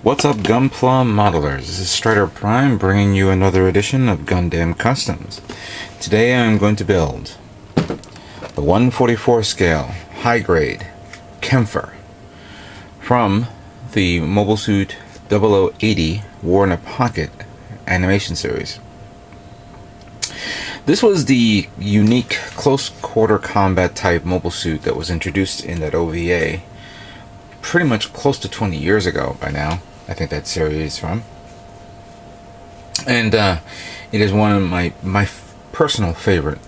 What's up, GunPla modelers? This is Strider Prime bringing you another edition of Gundam Customs. Today I'm going to build the 144 scale High Grade Kampfer from the Mobile Suit 0080 War in a Pocket animation series. This was the unique close quarter combat type mobile suit that was introduced in that OVA pretty much close to 20 years ago by now. I think that series is from, and it is one of my personal favorite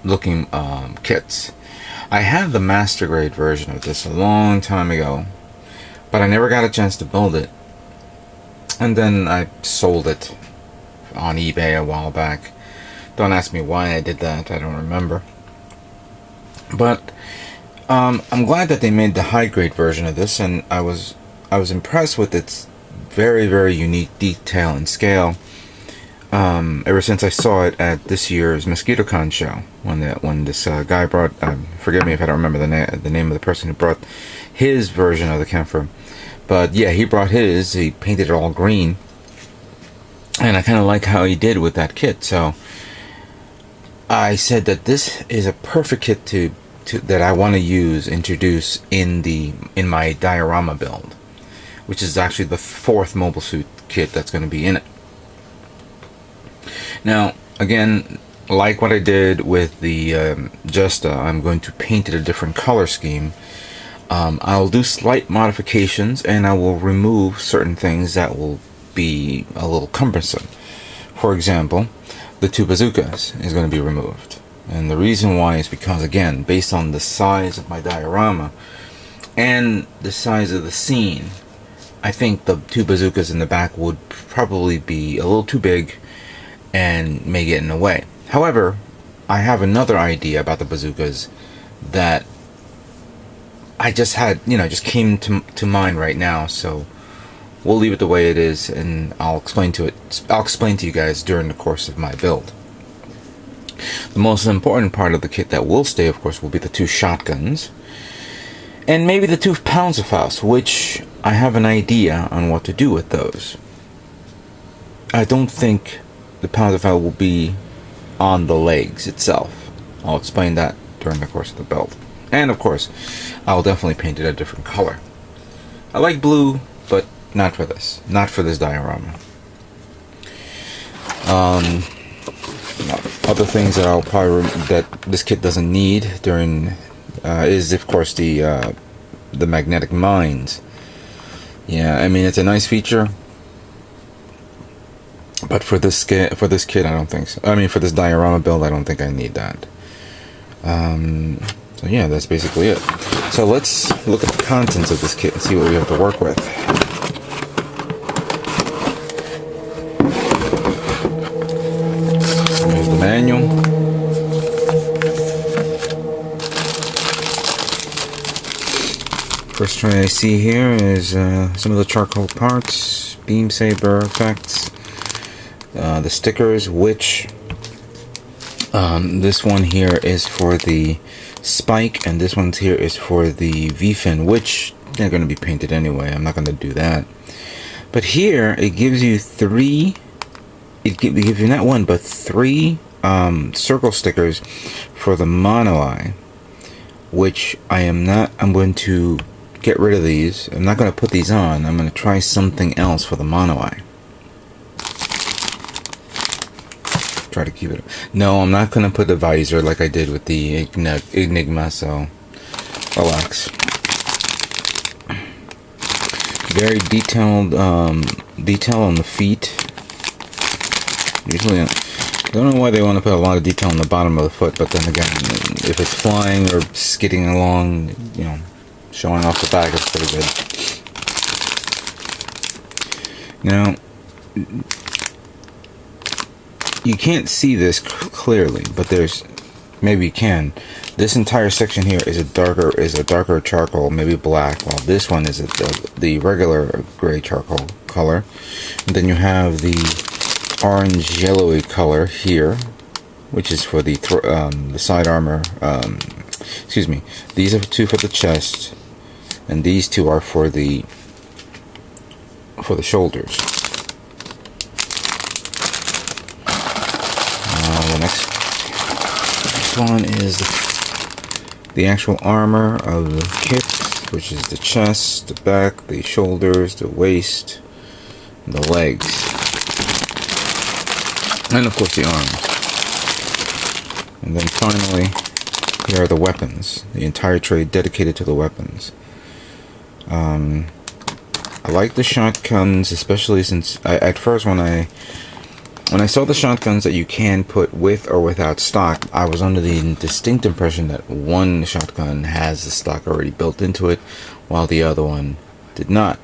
looking kits. I had the master grade version of this a long time ago, but I never got a chance to build it, and then I sold it on eBay a while back. Don't ask me why I did that, I don't remember. But I'm glad that they made the high grade version of this, and I was impressed with its very, very unique detail and scale ever since I saw it at this year's MosquitoCon show, when this guy brought, forgive me if I don't remember the name of the person who brought his version of the Kampfer, but yeah, he brought his. He painted it all green, and I kind of like how he did with that kit. So I said that this is a perfect kit that I want to introduce in my Diorama build, which is actually the 4th mobile suit kit that's going to be in it. Now, again, like what I did with the Justa, I'm going to paint it a different color scheme. I'll do slight modifications, and I will remove certain things that will be a little cumbersome. For example, the 2 bazookas is going to be removed. And the reason why is because, again, based on the size of my diorama and the size of the scene, I think the 2 bazookas in the back would probably be a little too big and may get in the way. However, I have another idea about the bazookas that I just had, just came to mind right now, so we'll leave it the way it is, and I'll explain to you guys during the course of my build. The most important part of the kit that will stay, of course, will be the 2 shotguns, and maybe the 2 Panzerfaust, which I have an idea on what to do with those. I don't think the Panzerfaust will be on the legs itself. I'll explain that during the course of the build. And of course, I'll definitely paint it a different color. I like blue, but not for this. Not for this diorama. Other things that that this kit doesn't need is, of course, the magnetic mines. Yeah, I mean, it's a nice feature, but for this kit, I don't think so. I mean, for this diorama build, I don't think I need that. So yeah, that's basically it. So let's look at the contents of this kit and see what we have to work with. Here's the manual. First thing I see here is some of the charcoal parts, beam saber effects, the stickers, which this one here is for the spike, and this one here is for the V-fin, which they're going to be painted anyway. I'm not going to do that. But here it gives you 3. It gives you not 1 but 3 circle stickers for the mono eye, which I'm going to get rid of these. I'm not going to put these on. I'm going to try something else for the mono eye. Try to keep it. No, I'm not going to put the visor like I did with the Enigma, so relax. Very detailed detail on the feet. Usually, I don't know why they want to put a lot of detail on the bottom of the foot, but then again, if it's flying or skidding along, showing off the back, it's pretty good. Now, you can't see this clearly, but maybe you can. This entire section here is a darker charcoal, maybe black, while this one is the regular gray charcoal color. And then you have the orange yellowy color here, which is for the side armor. Excuse me. These are 2 for the chest, and these 2 are for the for the shoulders. The next one is the actual armor of the kit, which is the chest, the back, the shoulders, the waist, and the legs, and of course the arms. And then finally, here are the weapons, the entire tray dedicated to the weapons. I like the shotguns, especially since at first when I saw the shotguns that you can put with or without stock, I was under the distinct impression that one shotgun has the stock already built into it, while the other one did not.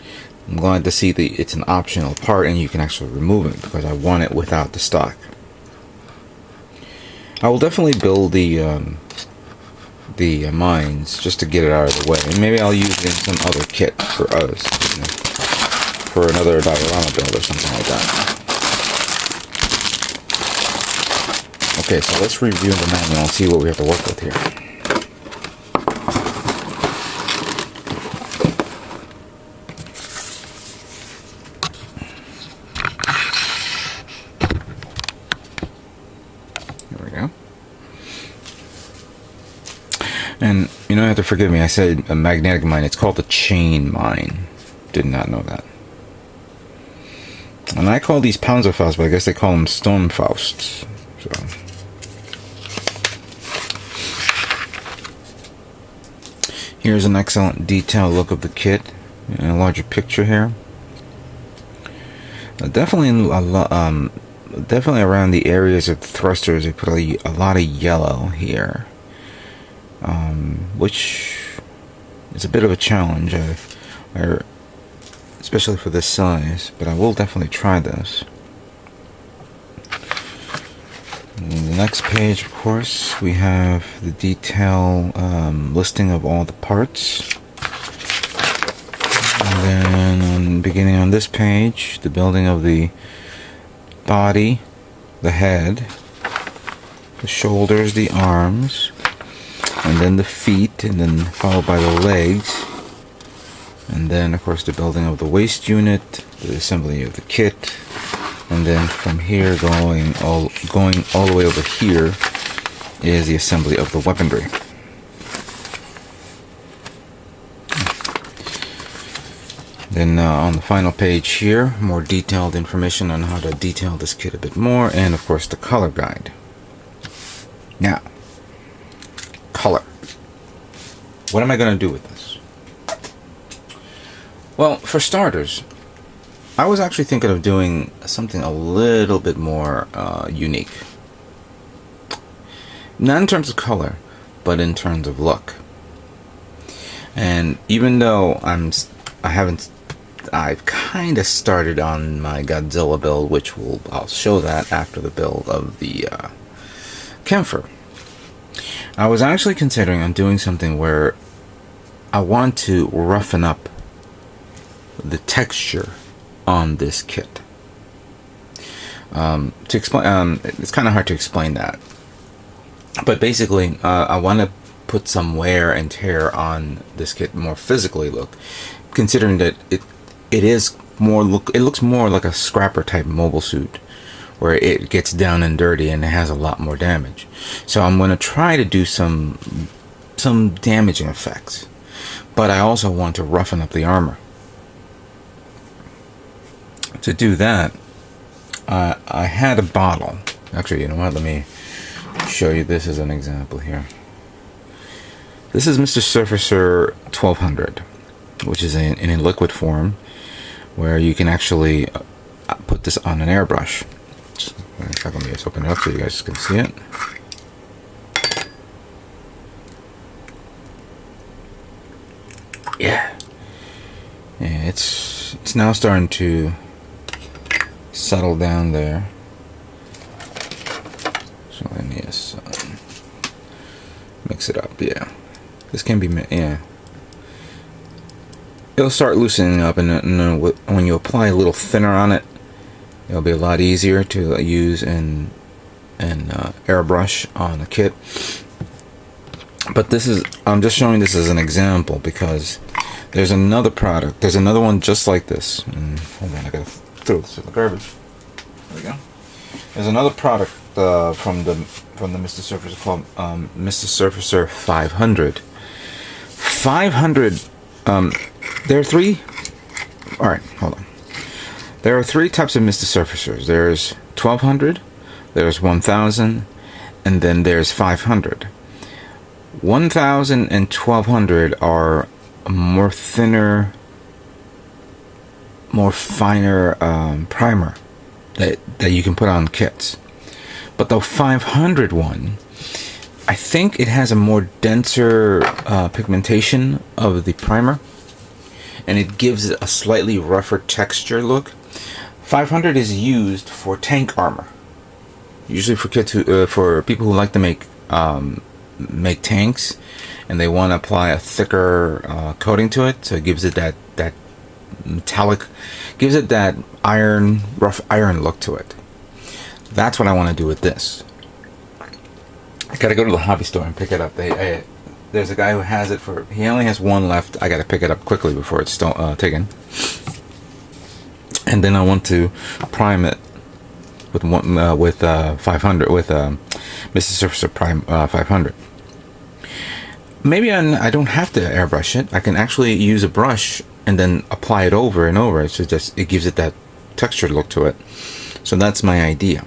I'm glad to see that it's an optional part and you can actually remove it, because I want it without the stock. I will definitely build the mines just to get it out of the way, and maybe I'll use it in some other kit for us, you know, for another diorama build or something like that. Okay, so let's review the manual and see what we have to work with here. There we go. And you don't have to forgive me, I said a magnetic mine. It's called a chain mine. Did not know that. And I call these Panzerfaust, but I guess they call them Sturmfausts. So. Here's an excellent detailed look of the kit in a larger picture here. Definitely around the areas of the thrusters, they put a lot of yellow here, which is a bit of a challenge, especially for this size. But I will definitely try this. And the next page, of course, we have the detail listing of all the parts. And then beginning on this page, the building of the body, the head, the shoulders, the arms, and then the feet, and then followed by the legs. And then, of course, the building of the waist unit, the assembly of the kit. And then from here going all the way over here is the assembly of the weaponry. Then on the final page here, more detailed information on how to detail this kit a bit more, and of course the color guide. Now, color. What am I going to do with this? Well, for starters, I was actually thinking of doing something a little bit more unique. Not in terms of color, but in terms of look. And even though I've kind of started on my Godzilla build, which I'll show that after the build of the Kampfer. I was actually considering on doing something where I want to roughen up the texture on this kit. To explain, it's kind of hard to explain that, but basically, I want to put some wear and tear on this kit, more physically look, considering that it looks more like a scrapper type mobile suit, where it gets down and dirty and it has a lot more damage. So I'm going to try to do some damaging effects, but I also want to roughen up the armor. To do that, I had a bottle. Actually, you know what? Let me show you this as an example here. This is Mr. Surfacer 1200, which is in a liquid form, where you can actually put this on an airbrush. If I can just open it up so you guys can see it. Yeah, it's now starting to settle down there. So let me just mix it up. Yeah, this can be, yeah. It'll start loosening up, and when you apply a little thinner on it, it'll be a lot easier to use and airbrush on a kit. But I'm just showing this as an example, because There's another product. There's another one just like this. Hold on, I gotta throw this in the garbage. There we go. There's another product from the Mr. Surfacer called Mr. Surfacer 500. 500. There are three. All right, hold on. There are three types of Mr. Surfacers. There's 1200, there's 1000, and then there's 500. 1000 and 1200 are a more thinner, more finer primer that you can put on kits. But the 500 one, I think it has a more denser pigmentation of the primer, and it gives it a slightly rougher texture look. 500 is used for tank armor, usually for kids who, for people who like to make tanks, and they want to apply a thicker coating to it, so it gives it that metallic, gives it that rough iron look to it. That's what I want to do with this. I gotta go to the hobby store and pick it up. There's a guy who has it for. He only has one left. I gotta pick it up quickly before it's taken. And then I want to prime it with 500 with Mr. Surfacer Prime 500. Maybe I don't have to airbrush it. I can actually use a brush and then apply it over and over. So it gives it that textured look to it. So that's my idea.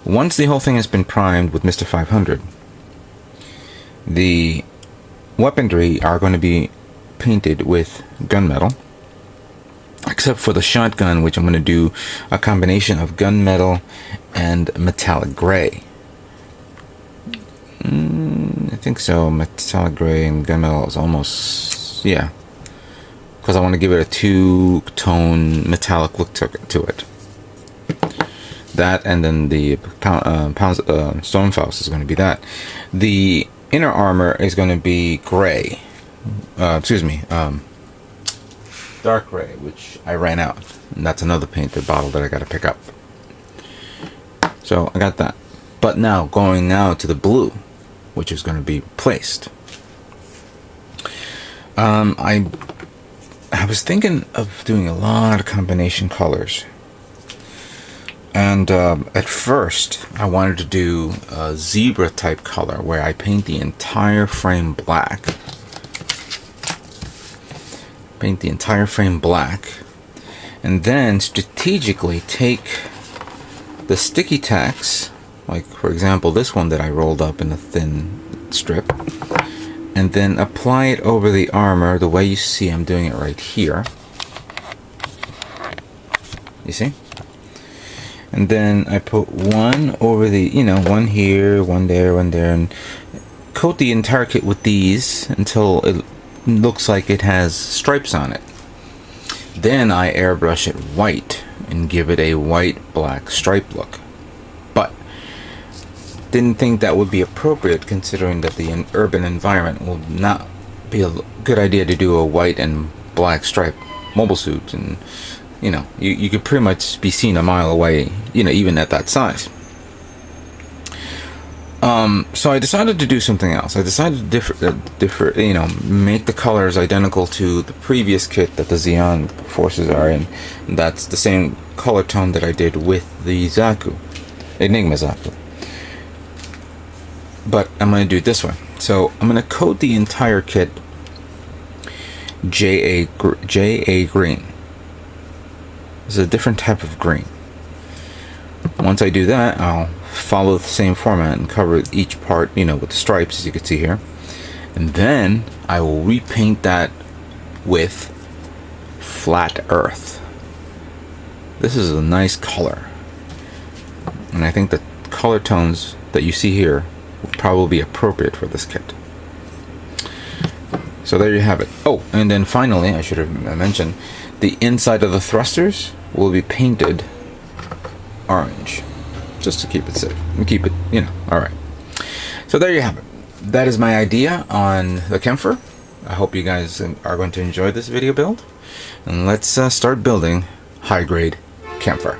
Once the whole thing has been primed with Mr. 500, the weaponry are going to be painted with gunmetal, except for the shotgun, which I'm going to do a combination of gunmetal and metallic gray. I think so. Metallic gray and gunmetal is almost, yeah, because I want to give it a two-tone metallic look to it. That, and then the Stonefaust is going to be that. The inner armor is going to be gray. Dark gray, which I ran out. And that's another painted bottle that I got to pick up. So I got that. But now, going now to the blue, which is going to be placed. I was thinking of doing a lot of combination colors. And at first, I wanted to do a zebra type color where I paint the entire frame black. Paint the entire frame black. And then strategically take the sticky tacks, like for example this one that I rolled up in a thin strip, and then apply it over the armor the way you see I'm doing it right here. You see? And then I put one over the, one here, one there, and coat the entire kit with these until it looks like it has stripes on it. Then I airbrush it white and give it a white-black stripe look. But didn't think that would be appropriate, considering that the urban environment will not be a good idea to do a white and black stripe mobile suit, and you could pretty much be seen a mile away, even at that size. So I decided to do something else. I decided to make the colors identical to the previous kit that the Xeon forces are in. And that's the same color tone that I did with the Zaku, Enigma Zaku. But I'm going to do it this way. So I'm going to coat the entire kit JA green. This is a different type of green. Once I do that, I'll follow the same format and cover each part, with the stripes, as you can see here. And then I will repaint that with flat earth. This is a nice color. And I think the color tones that you see here will probably be appropriate for this kit. So there you have it. Oh, and then finally, I should have mentioned, the inside of the thrusters will be painted orange, just to keep it safe and keep it, alright. So there you have it. That is my idea on the Kampfer. I hope you guys are going to enjoy this video build, and let's start building High Grade Kampfer.